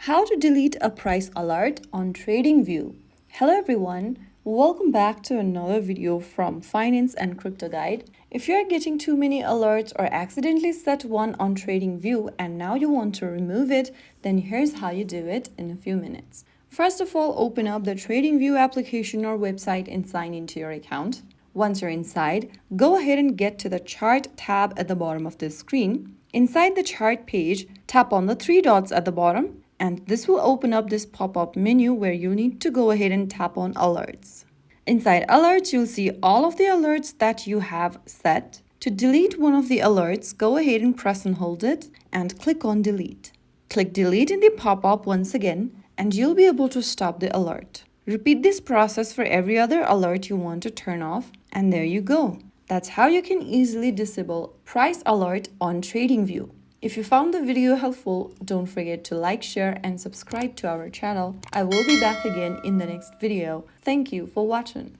How to delete a price alert on TradingView. Hello everyone, welcome back to another video from Finance and Crypto Guide. If you are getting too many alerts or accidentally set one on TradingView and now you want to remove it, then here's how you do it in a few minutes. First of all, open up the TradingView application or website and sign into your account. Once you're inside, go ahead and get to the Chart tab at the bottom of the screen. Inside the chart page, tap on the three dots at the bottom, and this will open up this pop-up menu where you need to go ahead and tap on Alerts. Inside Alerts, you'll see all of the alerts that you have set. To delete one of the alerts, go ahead and press and hold it and click on Delete. Click Delete in the pop-up once again, and you'll be able to stop the alert. Repeat this process for every other alert you want to turn off, and there you go. That's how you can easily disable price alert on TradingView. If you found the video helpful, don't forget to like, share, and subscribe to our channel. I will be back again in the next video. Thank you for watching.